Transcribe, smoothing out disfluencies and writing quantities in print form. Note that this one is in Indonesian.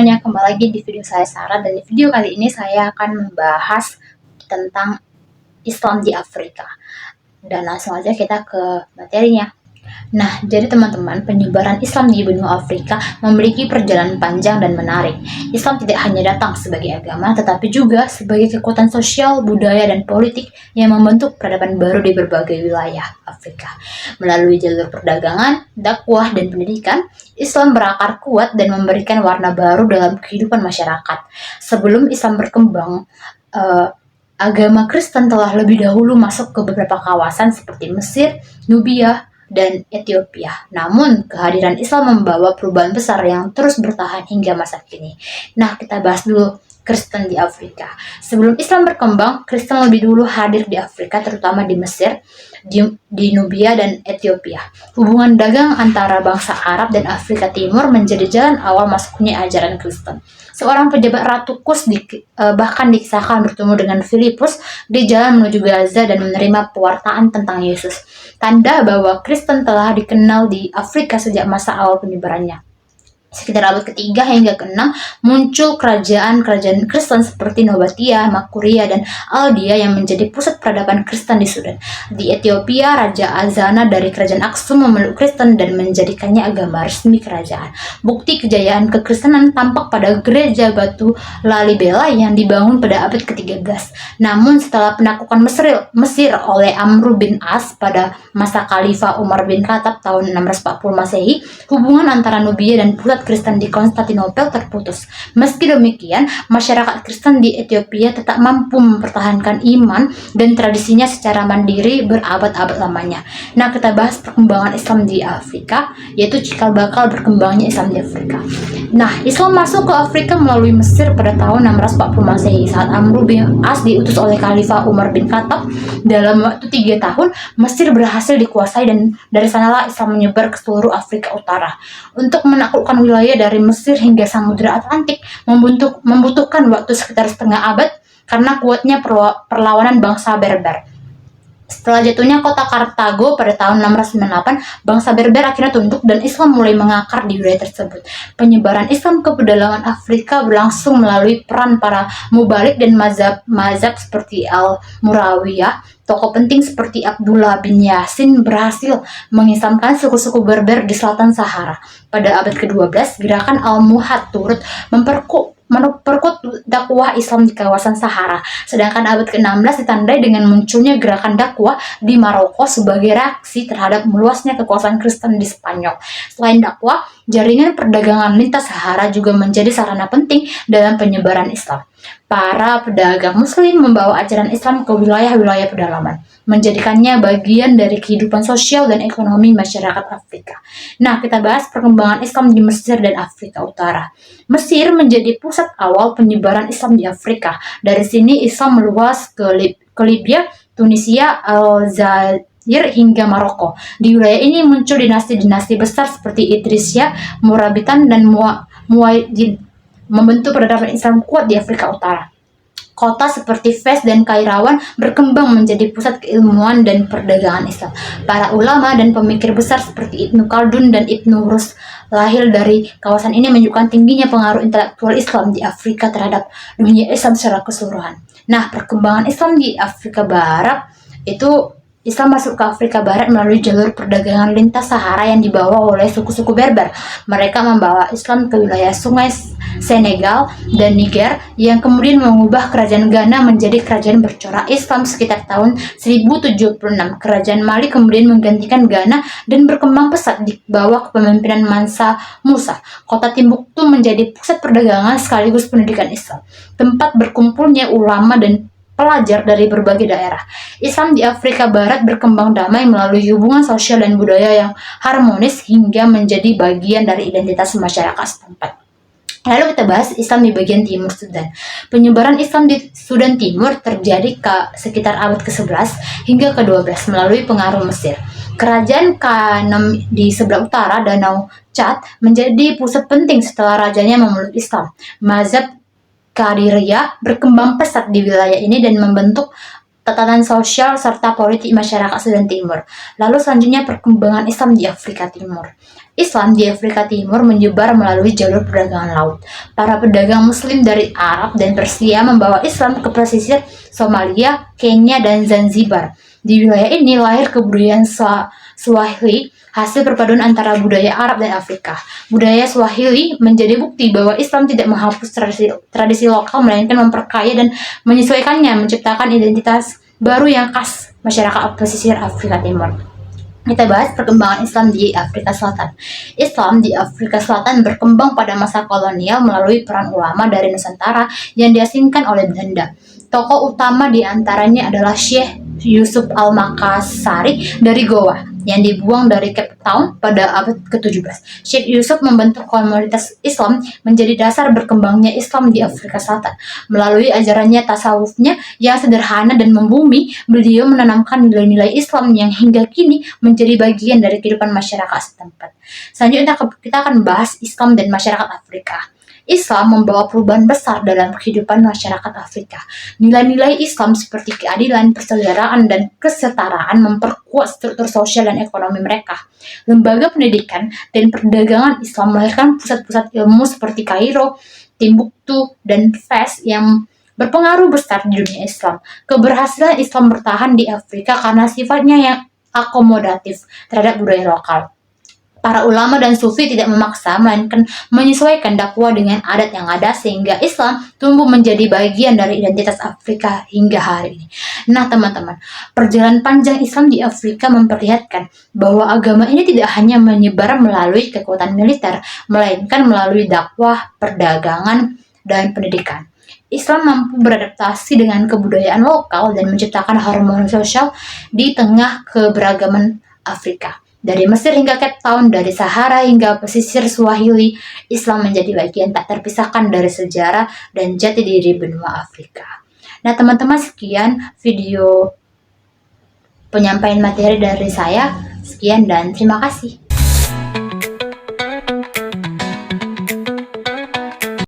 semuanya, kembali lagi di video saya Sarah, dan di video kali ini saya akan membahas tentang Islam di Afrika. Dan langsung aja kita ke materinya. Nah, jadi teman-teman, penyebaran Islam di benua Afrika memiliki perjalanan panjang dan menarik. Islam tidak hanya datang sebagai agama, tetapi juga sebagai kekuatan sosial, budaya, dan politik yang membentuk peradaban baru di berbagai wilayah Afrika. Melalui jalur perdagangan, dakwah, dan pendidikan, Islam berakar kuat dan memberikan warna baru dalam kehidupan masyarakat. Sebelum Islam berkembang, agama Kristen telah lebih dahulu masuk ke beberapa kawasan seperti Mesir, Nubia, dan Ethiopia. Namun, kehadiran Islam membawa perubahan besar yang terus bertahan hingga masa kini. Nah, kita bahas dulu Kristen di Afrika. Sebelum Islam berkembang, Kristen lebih dulu hadir di Afrika, terutama di Mesir, di Nubia, dan Ethiopia. Hubungan dagang antara bangsa Arab dan Afrika Timur menjadi jalan awal masuknya ajaran Kristen. Seorang pejabat Ratu Kus bahkan dikisahkan bertemu dengan Filipus di jalan menuju Gaza dan menerima pewartaan tentang Yesus. Tanda bahwa Kristen telah dikenal di Afrika sejak masa awal penyebarannya. Sekitar abad ketiga hingga ke-6 muncul kerajaan-kerajaan Kristen seperti Nobatia, Makuria, dan Aldia yang menjadi pusat peradaban Kristen di Sudan. Di Ethiopia, Raja Azana dari kerajaan Aksum memeluk Kristen dan menjadikannya agama resmi kerajaan. Bukti kejayaan kekristenan tampak pada gereja batu Lalibela yang dibangun pada abad ke-13. Namun setelah penaklukan Mesir oleh Amr bin As pada masa Khalifah Umar bin Khattab tahun 640 Masehi, hubungan antara Nubia dan pusat Kristen di Konstantinopel terputus. Meski demikian, masyarakat Kristen di Ethiopia tetap mampu mempertahankan iman dan tradisinya secara mandiri berabad-abad lamanya. Nah, kita bahas perkembangan Islam di Afrika, yaitu cikal bakal berkembangnya Islam di Afrika. Nah, Islam masuk ke Afrika melalui Mesir pada tahun 640 Masehi saat Amr bin As diutus oleh Khalifah Umar bin Khattab. Dalam waktu 3 tahun, Mesir berhasil dikuasai dan dari sanalah Islam menyebar ke seluruh Afrika Utara. Untuk menaklukkan wilayah dari Mesir hingga Samudra Atlantik membutuhkan waktu sekitar setengah abad karena kuatnya perlawanan bangsa Berber. Setelah jatuhnya kota Kartago pada tahun 698, bangsa Berber akhirnya tunduk dan Islam mulai mengakar di wilayah tersebut. Penyebaran Islam ke pedalaman Afrika berlangsung melalui peran para mubalik dan mazhab seperti Al-Murawiyah. Tokoh penting seperti Abdullah bin Yasin berhasil mengislamkan suku-suku Berber di selatan Sahara. Pada abad ke-12, gerakan Al-Muhad turut memperkuat dakwah Islam di kawasan Sahara. Sedangkan abad ke-16 ditandai dengan munculnya gerakan dakwah di Maroko sebagai reaksi terhadap meluasnya kekuasaan Kristen di Spanyol. Selain dakwah, jaringan perdagangan lintas Sahara juga menjadi sarana penting dalam penyebaran Islam. Para pedagang Muslim membawa ajaran Islam ke wilayah-wilayah pedalaman, menjadikannya bagian dari kehidupan sosial dan ekonomi masyarakat Afrika. Nah, kita bahas perkembangan Islam di Mesir dan Afrika Utara. Mesir menjadi pusat awal penyebaran Islam di Afrika. Dari sini Islam meluas ke Libya, Tunisia, Aljazair, hingga Maroko. Di wilayah ini muncul dinasti-dinasti besar seperti Idrisiyah, Murabitan, dan Muwaiddin, membentuk peradaban Islam kuat di Afrika Utara. Kota seperti Fes dan Kairawan berkembang menjadi pusat keilmuan dan perdagangan Islam. Para ulama dan pemikir besar seperti Ibnu Khaldun dan Ibnu Rus lahir dari kawasan ini menunjukkan tingginya pengaruh intelektual Islam di Afrika terhadap dunia Islam secara keseluruhan. Nah, perkembangan Islam di Afrika Barat itu Islam masuk ke Afrika Barat melalui jalur perdagangan lintas Sahara yang dibawa oleh suku-suku Berber. Mereka membawa Islam ke wilayah sungai Senegal dan Niger yang kemudian mengubah kerajaan Ghana menjadi kerajaan bercorak Islam sekitar tahun 1076. Kerajaan Mali kemudian menggantikan Ghana dan berkembang pesat di bawah kepemimpinan Mansa Musa. Kota Timbuktu menjadi pusat perdagangan sekaligus pendidikan Islam, tempat berkumpulnya ulama dan pelajar dari berbagai daerah. Islam di Afrika Barat berkembang damai melalui hubungan sosial dan budaya yang harmonis hingga menjadi bagian dari identitas masyarakat setempat. Lalu kita bahas Islam di bagian timur Sudan. Penyebaran Islam di Sudan Timur terjadi sekitar abad ke-11 hingga ke-12 melalui pengaruh Mesir. Kerajaan Kanem di sebelah utara Danau Chad menjadi pusat penting setelah rajanya memeluk Islam. Mazhab Qadiriyah berkembang pesat di wilayah ini dan membentuk tatanan sosial serta politik masyarakat Sudan Timur. Lalu selanjutnya perkembangan Islam di Afrika Timur. Islam di Afrika Timur menyebar melalui jalur perdagangan laut. Para pedagang Muslim dari Arab dan Persia membawa Islam ke pesisir Somalia, Kenya, dan Zanzibar. Di wilayah ini lahir kebudayaan Swahili, hasil perpaduan antara budaya Arab dan Afrika. Budaya Swahili menjadi bukti bahwa Islam tidak menghapus tradisi lokal, melainkan memperkaya dan menyesuaikannya, menciptakan identitas baru yang khas masyarakat pesisir Afrika Timur. Kita bahas perkembangan Islam di Afrika Selatan. Islam di Afrika Selatan berkembang pada masa kolonial melalui peran ulama dari Nusantara yang diasingkan oleh Belanda. Tokoh utama di antaranya adalah Syekh Yusuf Al-Makassari dari Goa yang dibuang dari Cape Town pada abad ke-17. Syekh Yusuf membentuk komunitas Islam menjadi dasar berkembangnya Islam di Afrika Selatan. Melalui ajarannya tasawufnya yang sederhana dan membumi, beliau menanamkan nilai-nilai Islam yang hingga kini menjadi bagian dari kehidupan masyarakat setempat. Selanjutnya kita akan membahas Islam dan masyarakat Afrika. Islam membawa perubahan besar dalam kehidupan masyarakat Afrika. Nilai-nilai Islam seperti keadilan, persaudaraan, dan kesetaraan memperkuat struktur sosial dan ekonomi mereka. Lembaga pendidikan dan perdagangan Islam melahirkan pusat-pusat ilmu seperti Kairo, Timbuktu, dan Fes yang berpengaruh besar di dunia Islam. Keberhasilan Islam bertahan di Afrika karena sifatnya yang akomodatif terhadap budaya lokal. Para ulama dan sufi tidak memaksa, melainkan menyesuaikan dakwah dengan adat yang ada sehingga Islam tumbuh menjadi bagian dari identitas Afrika hingga hari ini. Nah teman-teman, perjalanan panjang Islam di Afrika memperlihatkan bahwa agama ini tidak hanya menyebar melalui kekuatan militer, melainkan melalui dakwah, perdagangan, dan pendidikan. Islam mampu beradaptasi dengan kebudayaan lokal dan menciptakan harmoni sosial di tengah keberagaman Afrika. Dari Mesir hingga Cape Town, dari Sahara hingga pesisir Swahili, Islam menjadi bagian tak terpisahkan dari sejarah dan jati diri benua Afrika. Nah teman-teman, sekian video penyampaian materi dari saya. Sekian dan terima kasih.